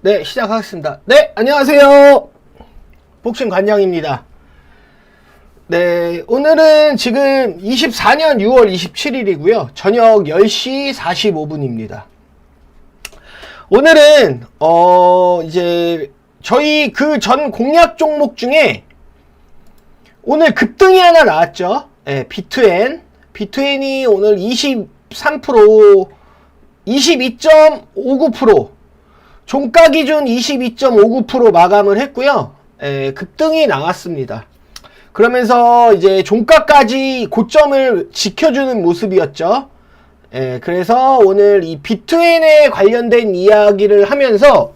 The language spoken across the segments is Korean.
네, 시작하겠습니다. 네, 안녕하세요. 복싱 관장입니다. 네, 오늘은 지금 24년 6월 27일이고요. 저녁 10시 45분입니다. 오늘은 이제 저희 그 전 공략 종목 중에 오늘 급등이 하나 나왔죠. 네, B2N. B2N이 오늘 23%, 22.59%, 종가 기준 22.59% 마감을 했고요. 급등이 나왔습니다. 그러면서 이제 종가까지 고점을 지켜주는 모습이었죠. 그래서 오늘 이 B2N에 관련된 이야기를 하면서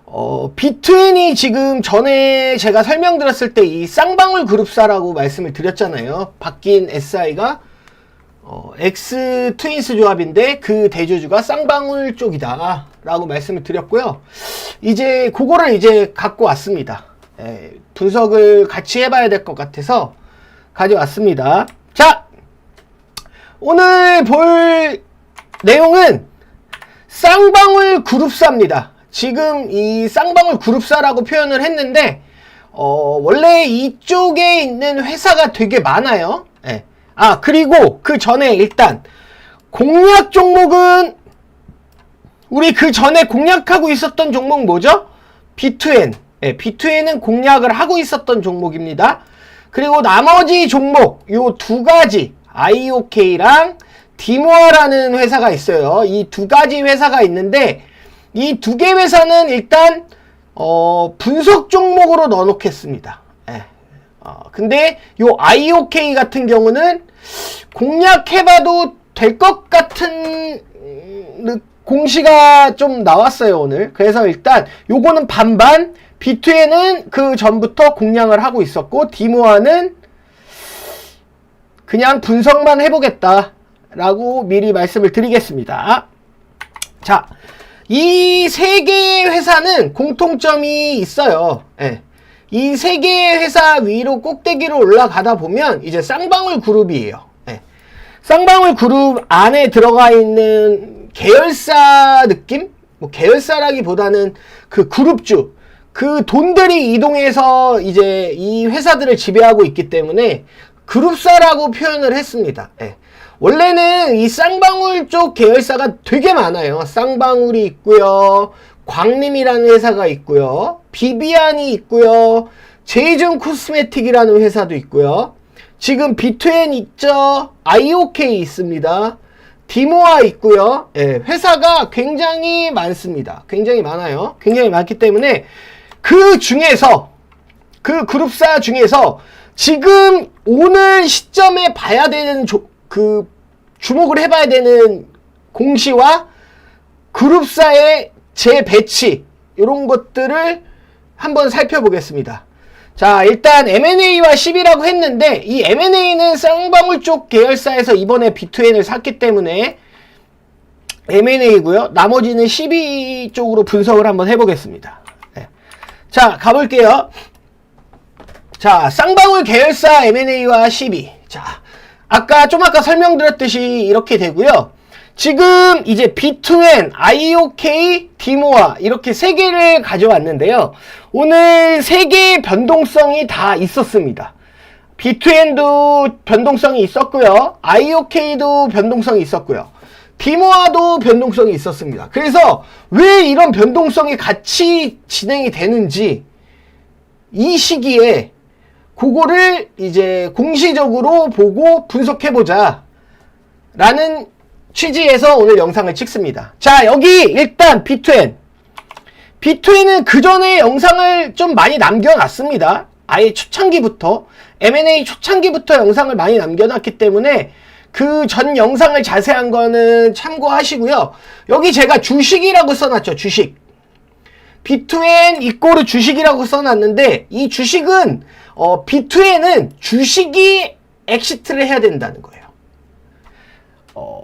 B2N이 지금 전에 제가 설명드렸을 때 이 쌍방울 그룹사라고 말씀을 드렸잖아요. 바뀐 SI가 X 트윈스 조합인데 그 대주주가 쌍방울 쪽이다 라고 말씀을 드렸고요. 이제 그거를 이제 갖고 왔습니다. 분석을 같이 해봐야 될 것 같아서 가져왔습니다. 자, 오늘 볼 내용은 쌍방울 그룹사입니다. 지금 이 쌍방울 그룹사라고 표현을 했는데 원래 이쪽에 있는 회사가 되게 많아요. 그리고 그 전에 일단 공략 종목은 우리 그 전에 공략하고 있었던 종목 뭐죠? B2N. B2N은 공략을 하고 있었던 종목입니다. 그리고 나머지 종목 요 두 가지 IOK랑 디모아라는 회사가 있어요. 이 두 가지 회사가 있는데 이 두 개 회사는 일단 분석 종목으로 넣어 놓겠습니다. 근데 요 IOK 같은 경우는 공략해봐도 될 것 같은 공시가 좀 나왔어요 오늘. 그래서 일단 요거는 반반. B2N은 그 전부터 공략을 하고 있었고 디모아는 그냥 분석만 해보겠다 라고 미리 말씀을 드리겠습니다. 자, 이 세 개의 회사는 공통점이 있어요. 이 세 개의 회사 위로 꼭대기로 올라가다 보면 이제 쌍방울 그룹이에요. 쌍방울 그룹 안에 들어가 있는 계열사 느낌? 뭐 계열사라기보다는 그 그룹주, 그 돈들이 이동해서 이제 이 회사들을 지배하고 있기 때문에 그룹사라고 표현을 했습니다. 원래는 이 쌍방울 쪽 계열사가 되게 많아요. 쌍방울이 있고요. 광림이라는 회사가 있고요. 비비안이 있고요. 제이준 코스메틱이라는 회사도 있고요. 지금 B2N 있죠. IOK 있습니다. 디모아 있고요. 회사가 굉장히 많습니다. 굉장히 많아요. 굉장히 많기 때문에 그 중에서 그 그룹사 중에서 지금 오늘 시점에 봐야 되는 주목을 해봐야 되는 공시와 그룹사의 재배치 이런 것들을 한번 살펴보겠습니다. 자, 일단 M&A와 10이라고 했는데 이 M&A는 쌍방울 쪽 계열사에서 이번에 B2N을 샀기 때문에 M&A고요. 나머지는 12 쪽으로 분석을 한번 해보겠습니다. 자, 가볼게요. 자, 쌍방울 계열사 M&A와 12. 자, 아까 설명드렸듯이 이렇게 되고요. 지금 이제 B2N, IOK, 디모아 이렇게 세 개를 가져왔는데요. 오늘 세 개의 변동성이 다 있었습니다. B2N도 변동성이 있었고요. IOK도 변동성이 있었고요. 디모아도 변동성이 있었습니다. 그래서 왜 이런 변동성이 같이 진행이 되는지 이 시기에 그거를 이제 공시적으로 보고 분석해보자 라는 취지에서 오늘 영상을 찍습니다. 자, 여기 일단 B2N. B2N은 그 전에 영상을 좀 많이 남겨놨습니다. 아예 초창기부터, M&A 초창기부터 영상을 많이 남겨놨기 때문에 그 전 영상을 자세한 거는 참고하시고요. 여기 제가 주식이라고 써놨죠. 주식. B2N 이꼬르 주식이라고 써놨는데 이 주식은 B2N은 주식이 엑시트를 해야 된다는 거예요.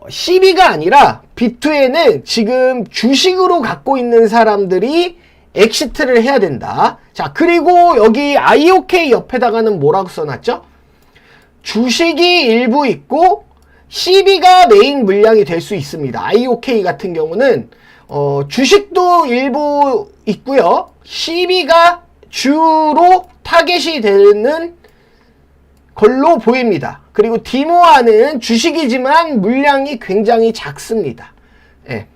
CB가 아니라 B2N은 지금 주식으로 갖고 있는 사람들이 엑시트를 해야 된다. 자, 그리고 여기 IOK 옆에다가는 뭐라고 써놨죠? 주식이 일부 있고 CB가 메인 물량이 될 수 있습니다. IOK 같은 경우는 주식도 일부 있고요. CB가 주로 타겟이 되는 걸로 보입니다. 그리고 디모아는 주식이지만 물량이 굉장히 작습니다. 예.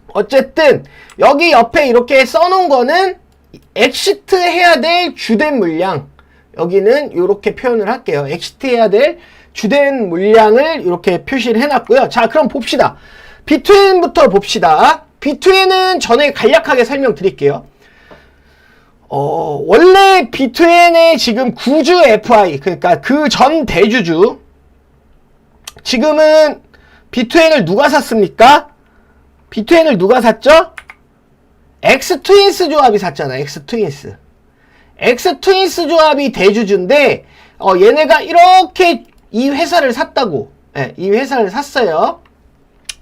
어쨌든 여기 옆에 이렇게 써놓은 거는 엑시트 해야 될 주된 물량, 여기는 이렇게 표현을 할게요. 엑시트 해야 될 주된 물량을 이렇게 표시를 해놨고요. 자, 그럼 봅시다. 비트웬부터 봅시다. 비트웬은 전에 간략하게 설명드릴게요. 원래 비트웬의 지금 구주 FI, 그러니까 그 전 대주주, 지금은 비트웬을 누가 샀습니까? 비트웬을 누가 샀죠? 엑스트윈스 조합이 샀잖아. 엑스트윈스 조합이 대주주인데 얘네가 이렇게 이 회사를 샀다고. 예, 이 회사를 샀어요.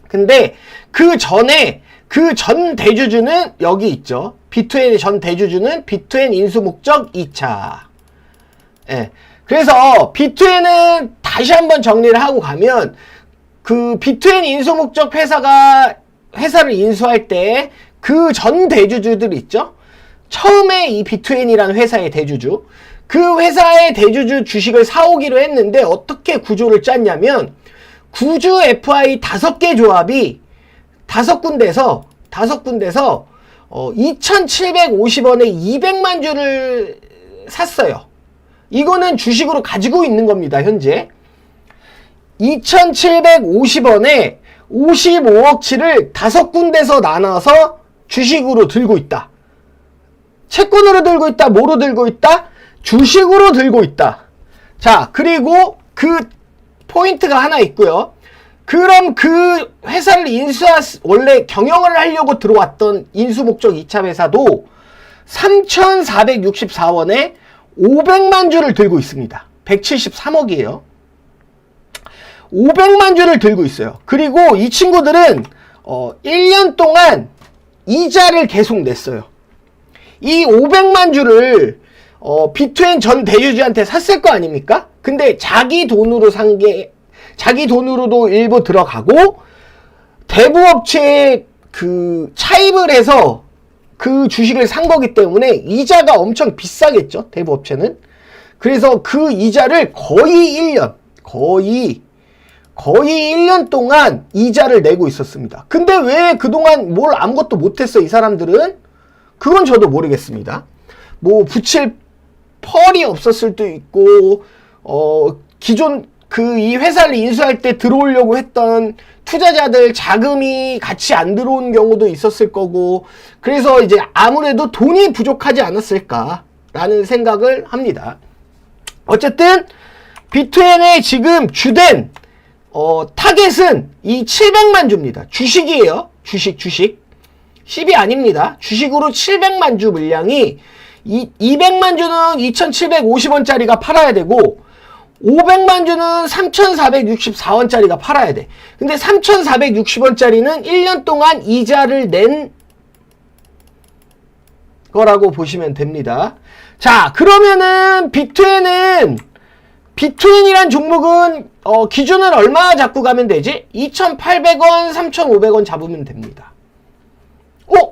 근데 그 전에 그 전 대주주는 여기 있죠. 비트웬의 전 대주주는 비트웬 인수 목적 2차. 예. 그래서 비트웬은 다시 한번 정리를 하고 가면 그 비트웬 인수 목적 회사를 인수할 때 그 전 대주주들 있죠. 처음에 이 비트웬이라는 회사의 대주주, 그 회사의 대주주 주식을 사오기로 했는데 어떻게 구조를 짰냐면 구주 FI 5개 조합이 5군데서 2,750원에 200만 주를 샀어요. 이거는 주식으로 가지고 있는 겁니다. 현재 2,750원에 55억치를 5군데서 나눠서 주식으로 들고 있다. 채권으로 들고 있다. 뭐로 들고 있다? 주식으로 들고 있다. 자, 그리고 그 포인트가 하나 있고요. 그럼 그 회사를 원래 경영을 하려고 들어왔던 인수 목적 2차 회사도 3,464원에 500만 주를 들고 있습니다. 173억이에요. 500만 주를 들고 있어요. 그리고 이 친구들은 1년 동안 이자를 계속 냈어요. 이 500만 주를 비트웬 전 대주주한테 샀을 거 아닙니까? 근데 자기 돈으로 자기 돈으로도 일부 들어가고 대부업체에 그 차입을 해서 그 주식을 산 거기 때문에 이자가 엄청 비싸겠죠. 대부업체는. 그래서 그 이자를 거의 1년 동안 이자를 내고 있었습니다. 근데 왜 그동안 뭘 아무것도 못했어 이 사람들은? 그건 저도 모르겠습니다. 뭐 붙일 펄이 없었을 수도 있고 기존 이 회사를 인수할 때 들어오려고 했던 투자자들 자금이 같이 안 들어온 경우도 있었을 거고, 그래서 이제 아무래도 돈이 부족하지 않았을까라는 생각을 합니다. 어쨌든 비트웬의 지금 주된 타겟은 이 700만 주입니다. 주식이에요. 주식. CB 아닙니다. 주식으로 700만 주 물량이 200만 주는 2,750원짜리가 팔아야 되고 500만 주는 3,464원짜리가 팔아야 돼. 근데 3,460원짜리는 1년 동안 이자를 낸 거라고 보시면 됩니다. 자, 그러면은 비트웬이란 종목은 기준을 얼마 잡고 가면 되지? 2,800원, 3,500원 잡으면 됩니다.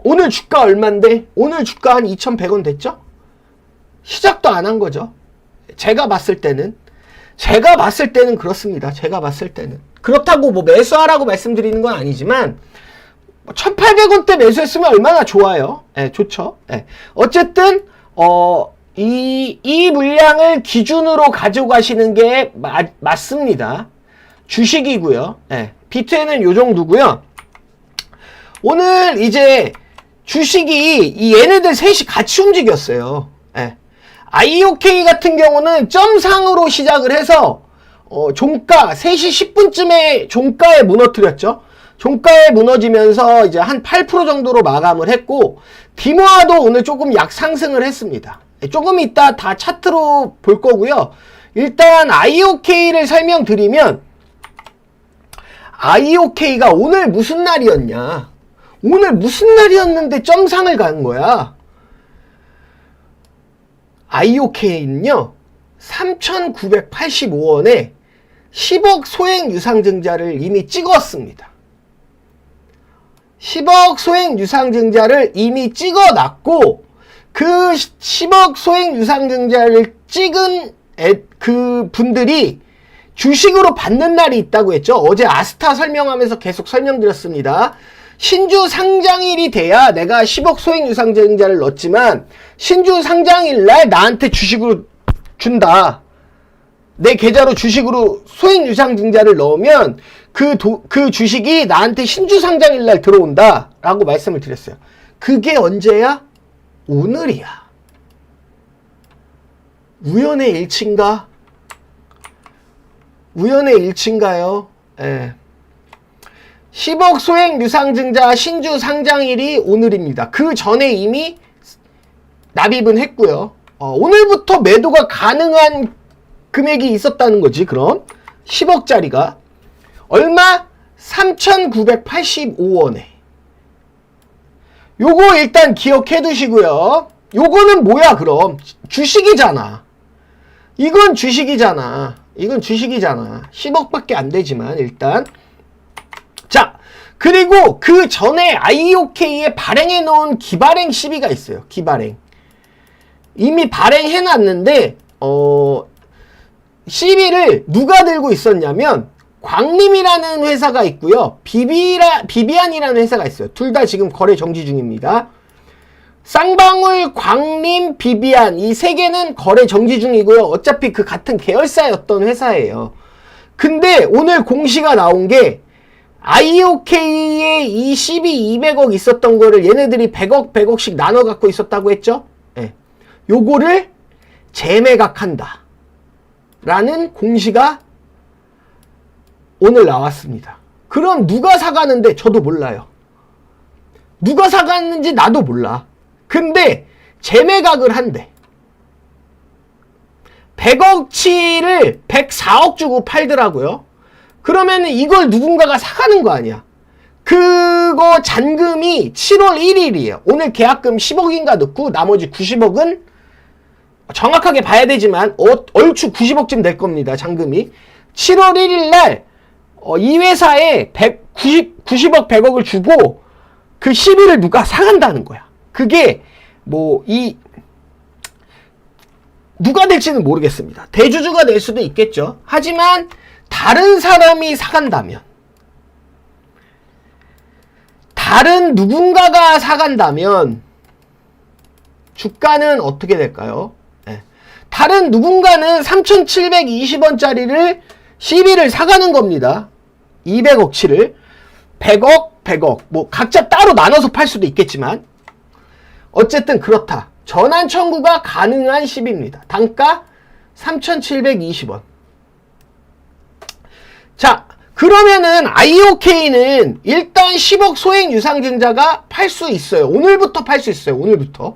오늘 주가 얼만데? 오늘 주가 한 2,100원 됐죠? 시작도 안 한 거죠. 제가 봤을 때는 그렇습니다. 제가 봤을 때는. 그렇다고 뭐 매수하라고 말씀드리는 건 아니지만 1,800원대 매수했으면 얼마나 좋아요. 예, 좋죠. 예. 어쨌든 이 물량을 기준으로 가져가시는 게 맞습니다. 주식이고요. 예. 비트에는 요 정도고요. 오늘 이제 주식이 얘네들 셋이 같이 움직였어요. 예. IOK 같은 경우는 점상으로 시작을 해서 종가 3시 10분쯤에 종가에 무너뜨렸죠. 종가에 무너지면서 이제 한 8% 정도로 마감을 했고, 디모아도 오늘 조금 약상승을 했습니다. 조금 이따 다 차트로 볼 거고요. 일단 IOK를 설명드리면, IOK가 오늘 무슨 날이었냐? 오늘 무슨 날이었는데 점상을 간 거야? IOK는요, 3,985원에 10억 소액 유상증자를 이미 찍었습니다. 10억 소액 유상증자를 이미 찍어놨고 그 10억 소액 유상증자를 찍은 그 분들이 주식으로 받는 날이 있다고 했죠. 어제 아스타 설명하면서 계속 설명드렸습니다. 신주 상장일이 돼야 내가 10억 소액 유상증자를 넣었지만 신주 상장일 날 나한테 주식으로 준다. 내 계좌로 주식으로 소액 유상증자를 넣으면 그 주식이 나한테 신주 상장일 날 들어온다 라고 말씀을 드렸어요. 그게 언제야? 오늘이야. 우연의 일치인가? 우연의 일치인가요? 예. 10억 소액 유상증자 신주 상장일이 오늘입니다. 그 전에 이미 납입은 했고요. 오늘부터 매도가 가능한 금액이 있었다는 거지. 그럼 10억짜리가 얼마? 3,985원에. 요거 일단 기억해 두시고요. 요거는 뭐야 그럼? 주식이잖아. 이건 주식이잖아. 10억밖에 안 되지만 일단. 자, 그리고 그 전에 IOK에 발행해 놓은 기발행 시비가 있어요. 기발행. 이미 발행해 놨는데 시비를 누가 들고 있었냐면 광림이라는 회사가 있고요. 비비안이라는 회사가 있어요. 둘 다 지금 거래 정지 중입니다. 쌍방울, 광림, 비비안 이 세 개는 거래 정지 중이고요. 어차피 그 같은 계열사였던 회사예요. 근데 오늘 공시가 나온 게 IOK에 이 시비 200억 있었던 거를 얘네들이 100억씩 나눠 갖고 있었다고 했죠? 네. 요거를 재매각한다. 라는 공시가 오늘 나왔습니다. 그럼 누가 사가는데 저도 몰라요. 누가 사가는지 나도 몰라. 근데 재매각을 한대. 100억치를 104억 주고 팔더라고요. 그러면 이걸 누군가가 사가는 거 아니야. 그거 잔금이 7월 1일이에요. 오늘 계약금 10억인가 넣고 나머지 90억은 정확하게 봐야 되지만 얼추 90억쯤 될 겁니다. 잔금이. 7월 1일 날 이 회사에 90억 100억을 주고 그 시비를 누가 사간다는 거야. 그게 누가 될지는 모르겠습니다. 대주주가 될 수도 있겠죠. 하지만 다른 사람이 사간다면, 다른 누군가가 사간다면 주가는 어떻게 될까요? 네. 다른 누군가는 3,720원짜리를 시비를 사가는 겁니다. 200억치를 100억 각자 따로 나눠서 팔 수도 있겠지만 어쨌든 그렇다. 전환 청구가 가능한 시비입니다. 단가 3,720원. 자, 그러면은 IOK는 일단 10억 소액 유상증자가 팔 수 있어요. 오늘부터 팔 수 있어요. 오늘부터.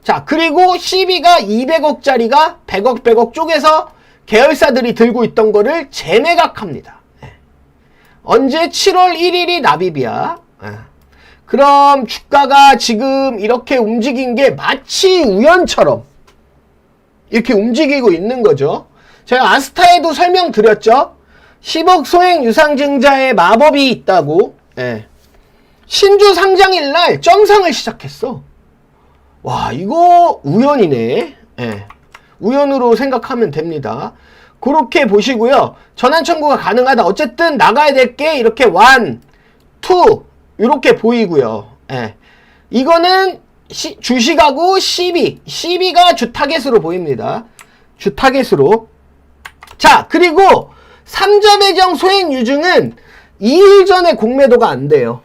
자, 그리고 시비가 200억짜리가 100억 쪼개서 계열사들이 들고 있던 거를 재매각합니다. 언제? 7월 1일이 납입이야. 그럼 주가가 지금 이렇게 움직인 게 마치 우연처럼 이렇게 움직이고 있는 거죠. 제가 아스타에도 설명드렸죠. 10억 소액 유상증자의 마법이 있다고. 신주 상장일 날 점상을 시작했어. 와, 이거 우연이네. 우연으로 생각하면 됩니다. 그렇게 보시고요. 전환 청구가 가능하다. 어쨌든 나가야 될 게 이렇게 1, 2 이렇게 보이고요. 이거는 주식하고 시비가 주타겟으로 보입니다. 주타겟으로. 자, 그리고 3자 배정 소액 유증은 2일 전에 공매도가 안 돼요.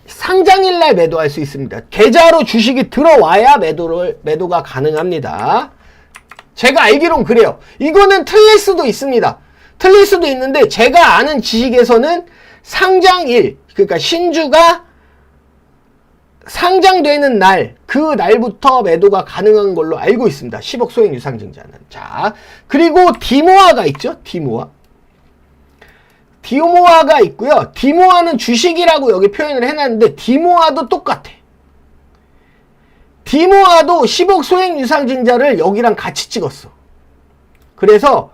상장일 날 매도할 수 있습니다. 계좌로 주식이 들어와야 매도가 가능합니다. 제가 알기론 그래요. 이거는 틀릴 수도 있습니다. 틀릴 수도 있는데 제가 아는 지식에서는 상장일, 그러니까 신주가 상장되는 날, 그 날부터 매도가 가능한 걸로 알고 있습니다. 10억 소액 유상증자는. 자, 그리고 디모아가 있죠. 디모아가 있고요. 디모아는 주식이라고 여기 표현을 해놨는데 디모아도 똑같아. 디모아도 10억 소액 유상증자를 여기랑 같이 찍었어. 그래서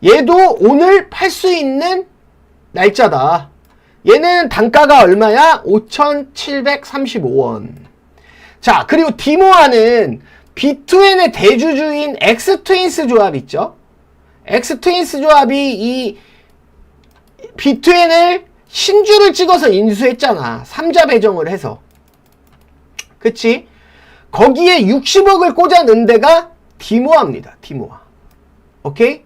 얘도 오늘 팔 수 있는 날짜다. 얘는 단가가 얼마야? 5,735원. 자, 그리고 디모아는 B2N의 대주주인 엑스트윈스 조합 있죠? 엑스트윈스 조합이 이 B2N을 신주를 찍어서 인수했잖아. 3자 배정을 해서. 그치? 거기에 60억을 꽂아 넣은 데가 디모아입니다. 디모아. 오케이?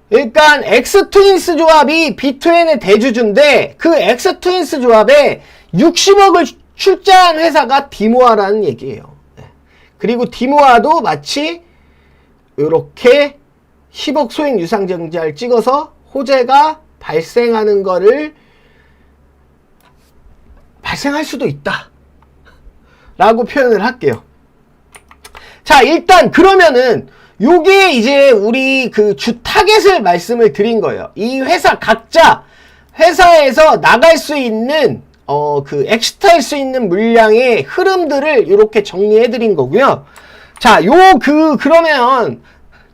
그러니까 엑스트윈스 조합이 B2N의 대주주인데 그 엑스트윈스 조합에 60억을 출자한 회사가 디모아라는 얘기예요. 그리고 디모아도 마치 이렇게 10억 소액 유상증자를 찍어서 호재가 발생하는 거를 발생할 수도 있다 라고 표현을 할게요. 자, 일단 그러면은 요게 이제 우리 그 주 타겟을 말씀을 드린 거예요. 이 회사 각자 회사에서 나갈 수 있는 그 엑시트할 수 있는 물량의 흐름들을 이렇게 정리해 드린 거고요. 자, 그러면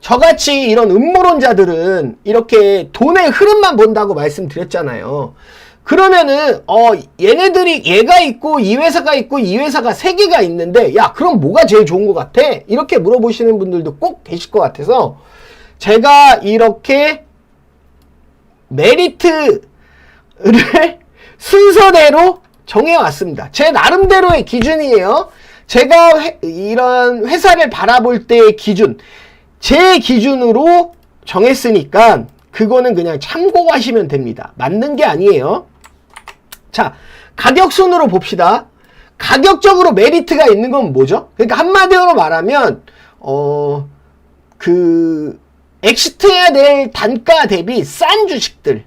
저같이 이런 음모론자들은 이렇게 돈의 흐름만 본다고 말씀드렸잖아요. 그러면은 얘네들이 얘가 있고 이 회사가 있고 이 회사가 세 개가 있는데 야, 그럼 뭐가 제일 좋은 것 같아? 이렇게 물어보시는 분들도 꼭 계실 것 같아서 제가 이렇게 메리트를 순서대로 정해왔습니다. 제 나름대로의 기준이에요. 제가 이런 회사를 바라볼 때의 기준, 제 기준으로 정했으니까 그거는 그냥 참고하시면 됩니다. 맞는 게 아니에요. 자, 가격순으로 봅시다. 가격적으로 메리트가 있는 건 뭐죠? 그러니까 한마디로 말하면 엑시트해야 될 단가 대비 싼 주식들,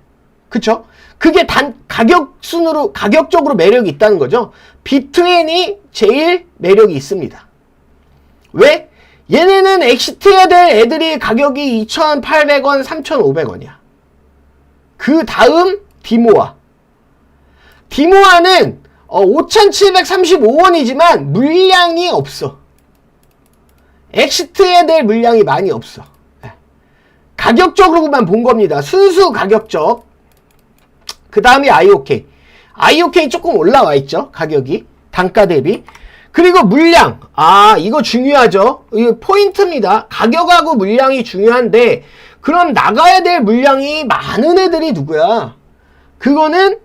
그쵸? 그게 가격적으로 매력이 있다는 거죠. B2N이 제일 매력이 있습니다. 왜? 얘네는 엑시트해야 될 애들이 가격이 2,800원, 3,500원이야. 그 다음 디모아. 디모아는 5,735원이지만 물량이 없어. 엑시트해야 될 물량이 많이 없어. 가격적으로만 본 겁니다. 순수 가격적. 그 다음이 IOK. IOK 조금 올라와 있죠. 가격이. 단가 대비. 그리고 물량. 이거 중요하죠. 이거 포인트입니다. 가격하고 물량이 중요한데 그럼 나가야 될 물량이 많은 애들이 누구야? 그거는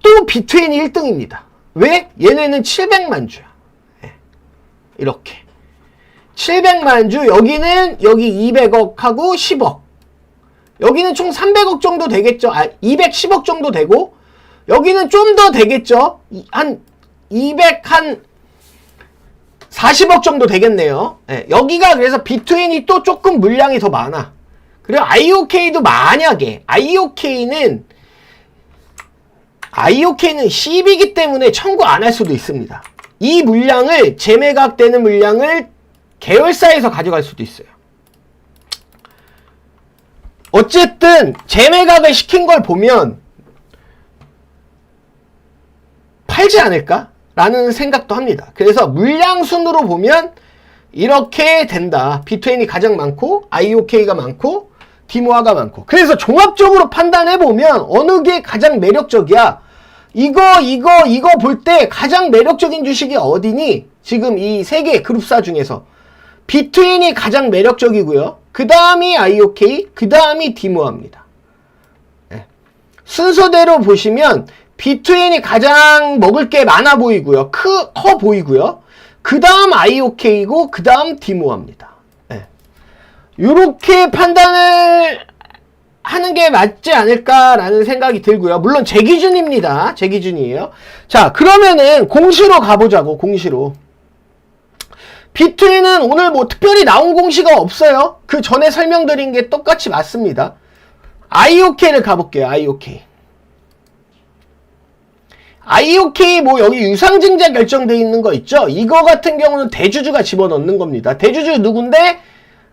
또 B2N이 1등입니다. 왜? 얘네는 700만 주야. 이렇게. 700만 주, 여기 200억하고 10억. 여기는 총 300억 정도 되겠죠. 210억 정도 되고, 여기는 좀 더 되겠죠. 한 40억 정도 되겠네요. 여기가 그래서 B2N이 또 조금 물량이 더 많아. 그리고 IOK도 만약에, IOK는 CB이기 때문에 청구 안 할 수도 있습니다. 이 물량을, 재매각되는 물량을 계열사에서 가져갈 수도 있어요. 어쨌든 재매각을 시킨 걸 보면 팔지 않을까? 라는 생각도 합니다. 그래서 물량 순으로 보면 이렇게 된다. B2N이 가장 많고 IOK가 많고 디모아가 많고. 그래서 종합적으로 판단해보면 어느 게 가장 매력적이야? 이거 볼 때 가장 매력적인 주식이 어디니? 지금 이 세 개 그룹사 중에서 B2N이 가장 매력적이고요. 그 다음이 IOK, 그 다음이 디모아입니다. 순서대로 보시면 B2N이 가장 먹을 게 많아 보이고요. 커 보이고요. 그 다음 IOK이고 그 다음 디모아입니다. 이렇게 판단을 하는 게 맞지 않을까라는 생각이 들고요. 물론 제 기준입니다. 제 기준이에요. 자, 그러면은 공시로 가보자고. 공시로. B2N은 오늘 뭐 특별히 나온 공시가 없어요. 그 전에 설명드린 게 똑같이 맞습니다. IOK를 가볼게요. IOK 뭐 여기 유상증자 결정되어 있는 거 있죠? 이거 같은 경우는 대주주가 집어넣는 겁니다. 대주주 누군데?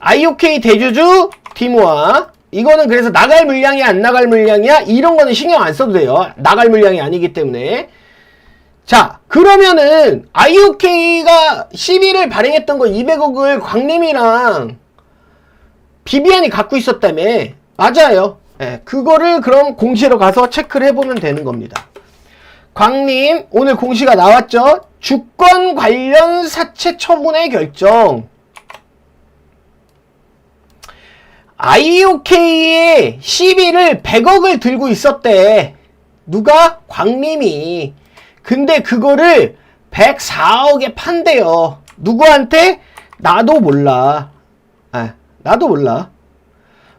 IOK 대주주 디모아. 이거는 그래서 나갈 물량이 안 나갈 물량이야? 이런 거는 신경 안 써도 돼요. 나갈 물량이 아니기 때문에. 자, 그러면은 IOK가 시비를 발행했던 거 200억을 광림이랑 비비안이 갖고 있었다며. 맞아요. 예, 그거를 그럼 공시로 가서 체크를 해보면 되는 겁니다. 광님, 오늘 공시가 나왔죠? 주권 관련 사채 처분의 결정. IOK의 시비를 100억을 들고 있었대. 누가? 광님이. 근데 그거를 104억에 판대요. 누구한테? 나도 몰라. 나도 몰라.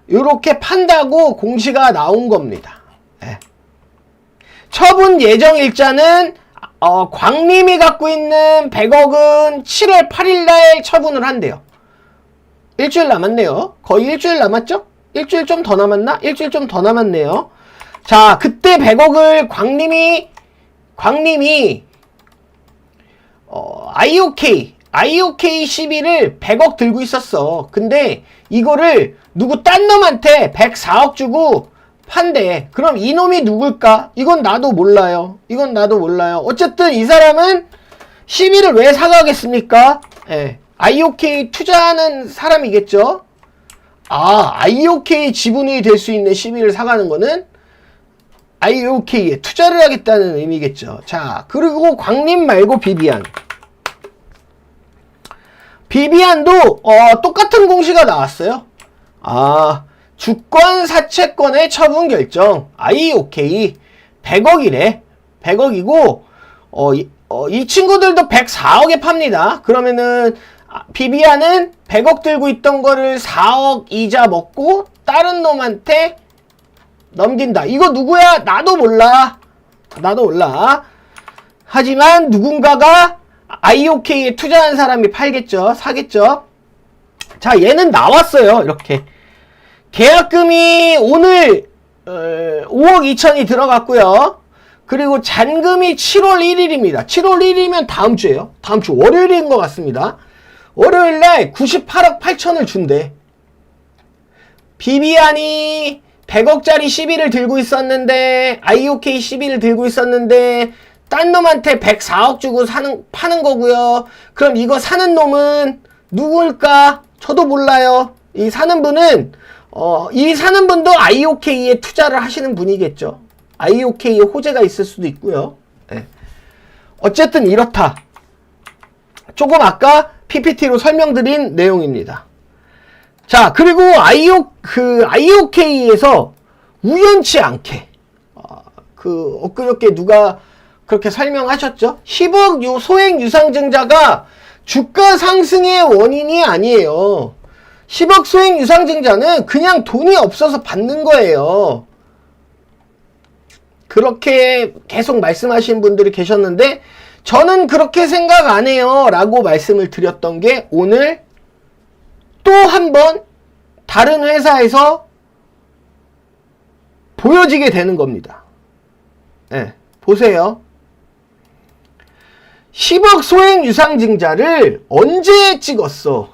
요렇게 판다고 공시가 나온 겁니다. 처분 예정 일자는 광님이 갖고 있는 100억은 7월 8일날 처분을 한대요. 일주일 남았네요. 거의 일주일 남았죠? 일주일 좀 더 남았나? 일주일 좀 더 남았네요. 자, 그때 100억을 광님이 IOK 시비를 100억 들고 있었어. 근데 이거를 누구 딴 놈한테 104억 주고 판대. 그럼 이놈이 누굴까? 이건 나도 몰라요. 이건 나도 몰라요. 어쨌든 이 사람은 시비를 왜 사가겠습니까? IOK 투자하는 사람이겠죠? IOK 지분이 될 수 있는 시비를 사가는 거는 IOK에 투자를 하겠다는 의미겠죠. 자, 그리고 광림 말고 비비안. 비비안도 똑같은 공시가 나왔어요. 주권 사채권의 처분 결정. IOK 100억이래. 100억이고 이 친구들도 104억에 팝니다. 그러면은 비비안은 100억 들고 있던 거를 4억 이자 먹고 다른 놈한테 넘긴다. 이거 누구야? 나도 몰라. 나도 몰라. 하지만 누군가가 IOK에 투자한 사람이 팔겠죠. 사겠죠. 자, 얘는 나왔어요. 이렇게. 계약금이 오늘 5억 2천이 들어갔고요. 그리고 잔금이 7월 1일입니다. 7월 1일이면 다음 주예요. 다음 주 월요일인 것 같습니다. 월요일날 98억 8천을 준대. 비비안이 100억짜리 시비를 들고 있었는데, IOK 시비를 들고 있었는데, 딴 놈한테 104억 주고 파는 거고요. 그럼 이거 사는 놈은 누굴까? 저도 몰라요. 이 사는 분은 이 사는 분도 IOK에 투자를 하시는 분이겠죠. IOK에 호재가 있을 수도 있고요. 어쨌든 이렇다. 조금 아까 PPT로 설명드린 내용입니다. 자, 그리고 IOK에서 우연치 않게 엊그저께 누가 그렇게 설명하셨죠? 10억 소액 유상증자가 주가 상승의 원인이 아니에요. 10억 소액 유상증자는 그냥 돈이 없어서 받는 거예요. 그렇게 계속 말씀하시는 분들이 계셨는데 저는 그렇게 생각 안 해요 라고 말씀을 드렸던 게 오늘 또 한 번 다른 회사에서 보여지게 되는 겁니다. 보세요. 10억 소액 유상증자를 언제 찍었어?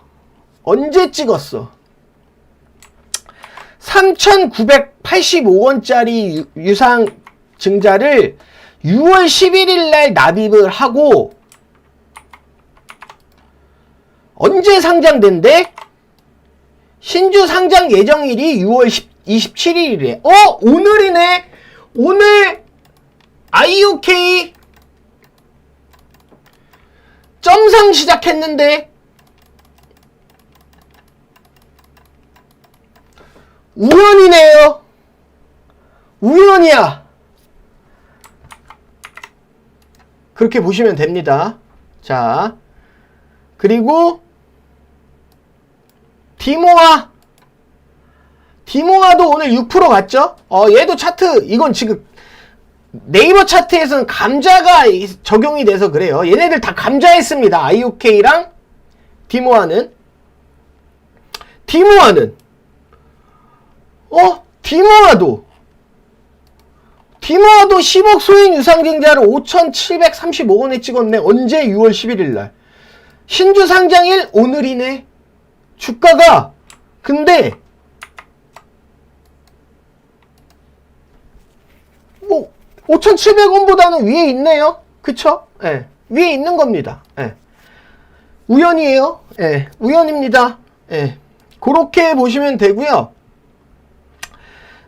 3,985원짜리 유상증자를 6월 11일 날 납입을 하고 언제 상장된대? 신주 상장 예정일이 6월 27일이래. 오늘이네. 오늘 IOK 점상 시작했는데 우연이네요. 우연이야. 그렇게 보시면 됩니다. 자, 그리고 디모아도 오늘 6% 갔죠? 얘도 차트, 이건 지금 네이버 차트에서는 감자가 적용이 돼서 그래요. 얘네들 다 감자했습니다. IOK랑 디모아는 10억 소액 유상증자를 5,735원에 찍었네. 언제? 6월 11일 날. 신주 상장일 오늘이네. 주가가 근데 뭐 5,700원보다는 위에 있네요. 그쵸? 위에 있는 겁니다. 우연이에요. 우연입니다. 그렇게 보시면 되고요.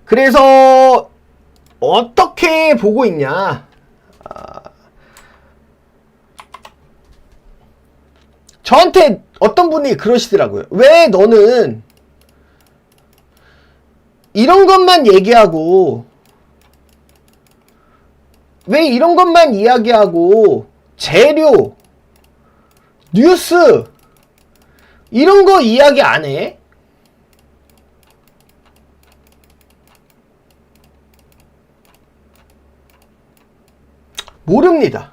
그래서 어떻게 보고 있냐. 저한테 어떤 분이 그러시더라고요. 왜 너는 이런 것만 얘기하고, 왜 이런 것만 이야기하고 재료, 뉴스 이런 거 이야기 안 해? 모릅니다.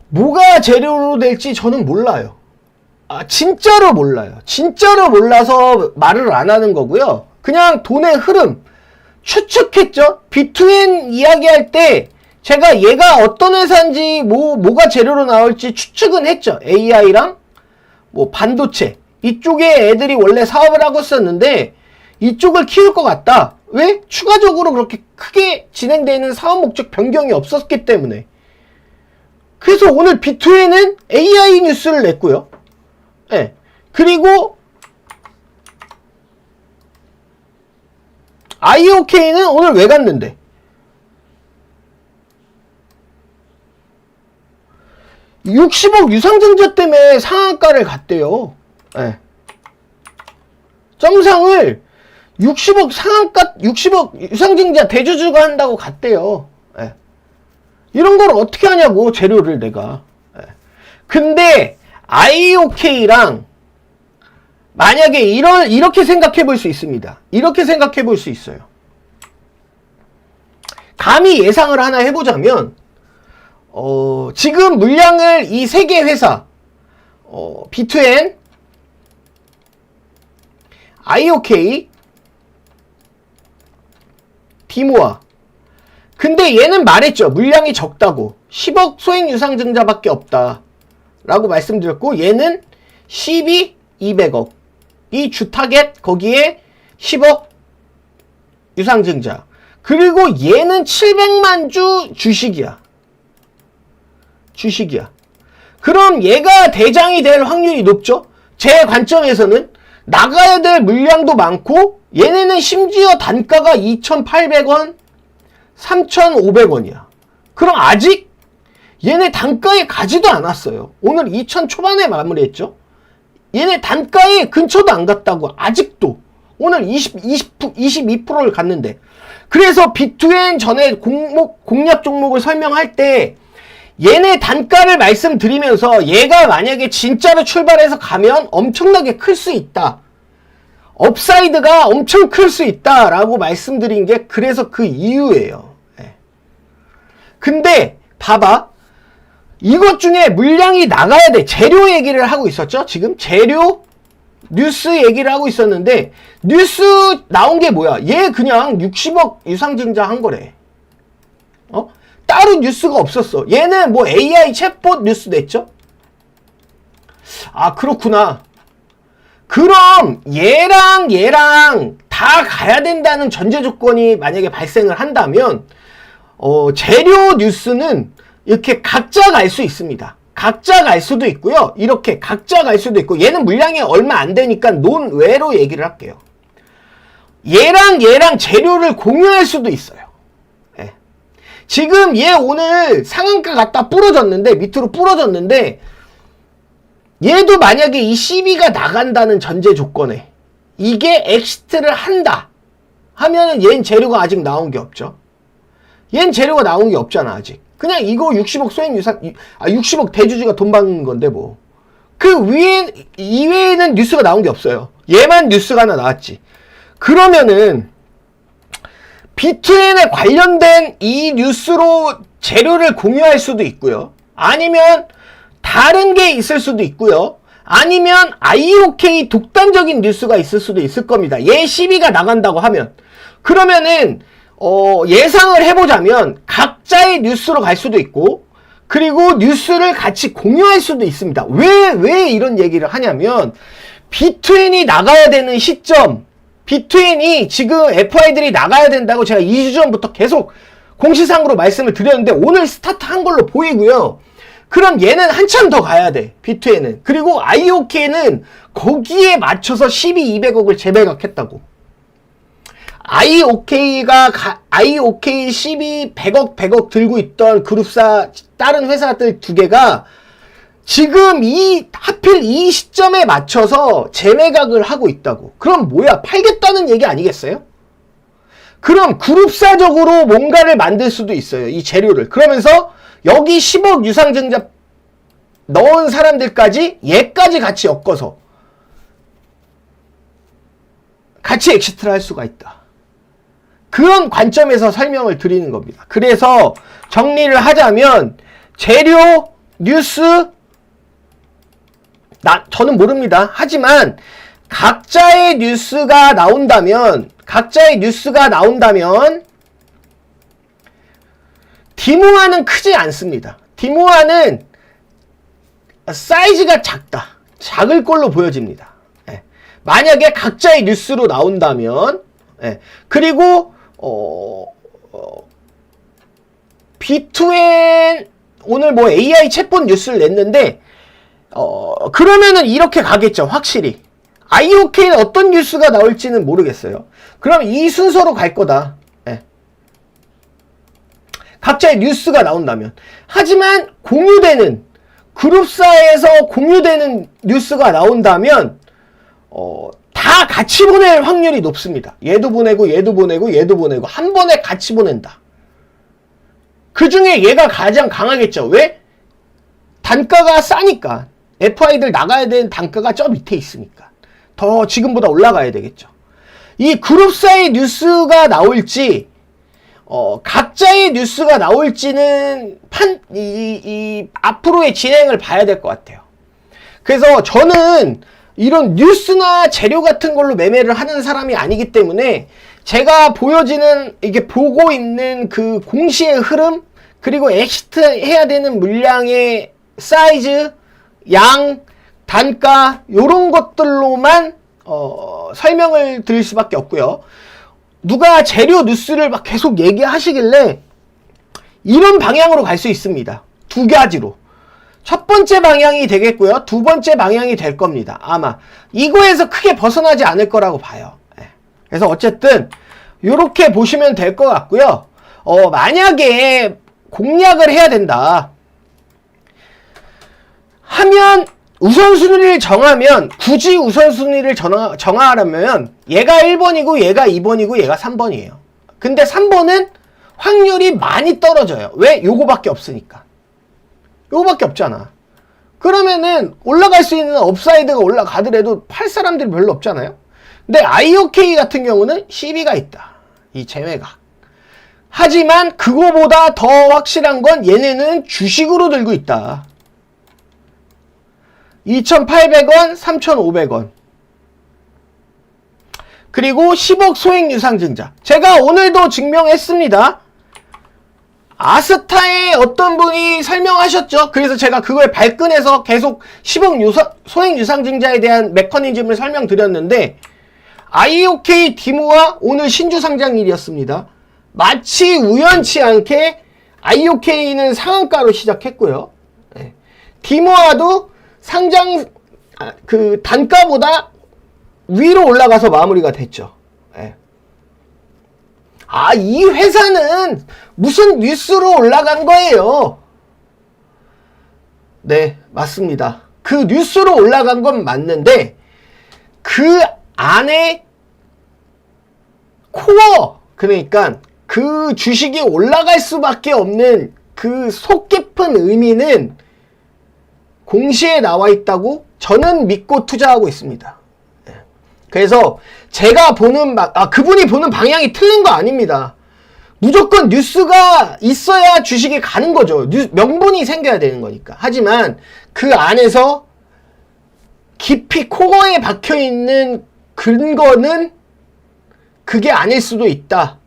뭐가 재료로 될지 저는 몰라요. 진짜로 몰라요. 진짜로 몰라서 말을 안 하는 거고요. 그냥 돈의 흐름 추측했죠. B2N 이야기할 때 제가 얘가 어떤 회사인지 뭐가 재료로 나올지 추측은 했죠. AI랑 뭐 반도체 이쪽에 애들이 원래 사업을 하고 있었는데 이쪽을 키울 것 같다. 왜? 추가적으로 그렇게 크게 진행되는 사업 목적 변경이 없었기 때문에. 그래서 오늘 B2N은 AI 뉴스를 냈고요. 네. 그리고 IOK는 오늘 왜 갔는데? 60억 유상증자 때문에 상한가를 갔대요. 네. 점상을 60억 상한가, 60억 유상증자 대주주가 한다고 갔대요. 네. 이런 걸 어떻게 하냐고, 재료를 내가. 네. 근데 IOK랑 만약에 이렇게 생각해 볼 수 있습니다. 이렇게 생각해 볼 수 있어요. 감히 예상을 하나 해보자면, 지금 물량을 이 세 개 회사, B2N, IOK, 디모아. 근데 얘는 말했죠. 물량이 적다고. 10억 소액 유상증자밖에 없다. 라고 말씀드렸고, 얘는 12, 200억. 이 주 타겟, 거기에 10억 유상증자. 그리고 얘는 700만 주 주식이야. 주식이야. 그럼 얘가 대장이 될 확률이 높죠? 제 관점에서는 나가야 될 물량도 많고, 얘네는 심지어 단가가 2,800원, 3,500원이야. 그럼 아직 얘네 단가에 가지도 않았어요. 오늘 2,000 초반에 마무리했죠? 얘네 단가에 근처도 안 갔다고. 아직도. 오늘 22%를 갔는데. 그래서 B2N 전에 공략 종목을 설명할 때 얘네 단가를 말씀드리면서 얘가 만약에 진짜로 출발해서 가면 엄청나게 클 수 있다. 업사이드가 엄청 클 수 있다라고 말씀드린 게 그래서 그 이유예요. 네. 근데 봐봐. 이것 중에 물량이 나가야 돼. 재료 얘기를 하고 있었죠? 지금 재료 뉴스 얘기를 하고 있었는데 뉴스 나온 게 뭐야? 얘 그냥 60억 유상증자 한 거래. 따로 뉴스가 없었어. 얘는 뭐 AI 챗봇 뉴스 냈죠? 그렇구나. 그럼 얘랑 다 가야 된다는 전제 조건이 만약에 발생을 한다면 재료 뉴스는 이렇게 각자 갈 수 있습니다. 각자 갈 수도 있고요. 이렇게 각자 갈 수도 있고, 얘는 물량이 얼마 안 되니까 논외로 얘기를 할게요. 얘랑 재료를 공유할 수도 있어요. 예. 지금 얘 오늘 상한가 갔다 부러졌는데, 밑으로 부러졌는데, 얘도 만약에 이 CB가 나간다는 전제 조건에 이게 엑시트를 한다 하면은 얘는 재료가 아직 나온 게 없죠. 얘는 재료가 나온 게 없잖아, 아직. 그냥 이거 60억 소액 유상, 60억 대주주가 돈 받는 건데 뭐. 그 이외에는 뉴스가 나온 게 없어요. 얘만 뉴스가 하나 나왔지. 그러면은 B2N에 관련된 이 뉴스로 재료를 공유할 수도 있고요. 아니면 다른 게 있을 수도 있고요. 아니면 IOK 독단적인 뉴스가 있을 수도 있을 겁니다. 얘 시비가 나간다고 하면. 그러면은 예상을 해보자면 각자의 뉴스로 갈 수도 있고, 그리고 뉴스를 같이 공유할 수도 있습니다. 왜 이런 얘기를 하냐면 B2N이 나가야 되는 시점, B2N이 지금 FI들이 나가야 된다고 제가 2주 전부터 계속 공시상으로 말씀을 드렸는데 오늘 스타트한 걸로 보이고요. 그럼 얘는 한참 더 가야 돼. B2N은. 그리고 IOK는 거기에 맞춰서 12,200억을 재매각했다고. IOK 12, 100억 들고 있던 그룹사 다른 회사들 두 개가 지금 하필 이 시점에 맞춰서 재매각을 하고 있다고. 그럼 뭐야? 팔겠다는 얘기 아니겠어요? 그럼 그룹사적으로 뭔가를 만들 수도 있어요. 이 재료를. 그러면서 여기 10억 유상증자 넣은 사람들까지 얘까지 같이 엮어서 같이 엑시트를 할 수가 있다. 그런 관점에서 설명을 드리는 겁니다. 그래서 정리를 하자면 재료, 뉴스, 저는 모릅니다. 하지만 각자의 뉴스가 나온다면 디모아는 크지 않습니다. 디모아는 사이즈가 작을 걸로 보여집니다. 예. 만약에 각자의 뉴스로 나온다면, 예. 그리고 B2N 오늘 뭐 AI 챗봇 뉴스를 냈는데 그러면은 이렇게 가겠죠. 확실히. IOK는 어떤 뉴스가 나올지는 모르겠어요. 그럼 이 순서로 갈 거다. 예. 각자의 뉴스가 나온다면. 하지만 그룹사에서 공유되는 뉴스가 나온다면 다 같이 보낼 확률이 높습니다. 얘도 보내고 한 번에 같이 보낸다. 그 중에 얘가 가장 강하겠죠. 왜? 단가가 싸니까. FI들 나가야 되는 단가가 저 밑에 있으니까. 더 지금보다 올라가야 되겠죠. 이 그룹사의 뉴스가 나올지 각자의 뉴스가 나올지는 앞으로의 진행을 봐야 될 것 같아요. 그래서 저는 이런 뉴스나 재료 같은 걸로 매매를 하는 사람이 아니기 때문에 제가 이게 보고 있는 그 공시의 흐름, 그리고 엑시트 해야 되는 물량의 사이즈, 양, 단가, 요런 것들로만 설명을 드릴 수밖에 없고요. 누가 재료 뉴스를 막 계속 얘기하시길래 이런 방향으로 갈 수 있습니다. 두 가지로. 첫 번째 방향이 되겠고요. 두 번째 방향이 될 겁니다. 아마 이거에서 크게 벗어나지 않을 거라고 봐요. 그래서 어쨌든 이렇게 보시면 될 것 같고요. 만약에 공략을 해야 된다 하면 우선순위를 정하면, 굳이 우선순위를 정하려면 얘가 1번이고 얘가 2번이고 얘가 3번이에요. 근데 3번은 확률이 많이 떨어져요. 왜? 요거밖에 없으니까. 요거밖에 없잖아. 그러면은 올라갈 수 있는 업사이드가 올라가더라도 팔 사람들이 별로 없잖아요. 근데 IOK 같은 경우는 시비가 있다. 이 재매각. 하지만 그거보다 더 확실한 건 얘네는 주식으로 들고 있다. 2,800원, 3,500원. 그리고 10억 소액 유상증자. 제가 오늘도 증명했습니다. 아스타에 어떤 분이 설명하셨죠. 그래서 제가 그걸 발끈해서 계속 10억 소액 유상증자에 대한 메커니즘을 설명드렸는데, IOK 디모아 오늘 신주 상장일이었습니다. 마치 우연치 않게 IOK는 상한가로 시작했고요. 디모아도 상장 단가보다 위로 올라가서 마무리가 됐죠. 이 회사는 무슨 뉴스로 올라간 거예요. 네, 맞습니다. 그 뉴스로 올라간 건 맞는데 그 안에 코어, 그러니까 그 주식이 올라갈 수밖에 없는 그 속 깊은 의미는 공시에 나와 있다고 저는 믿고 투자하고 있습니다. 그래서 제가 보는 그분이 보는 방향이 틀린 거 아닙니다. 무조건 뉴스가 있어야 주식이 가는 거죠. 명분이 생겨야 되는 거니까. 하지만 그 안에서 깊이 코어에 박혀있는 근거는 그게 아닐 수도 있다.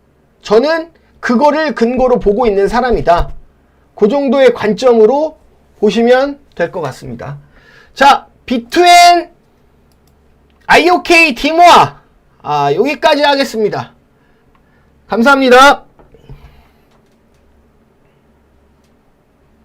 저는 그거를 근거로 보고 있는 사람이다. 그 정도의 관점으로 보시면 될 것 같습니다. 자, B2N IOK 디모아 여기까지 하겠습니다. 감사합니다.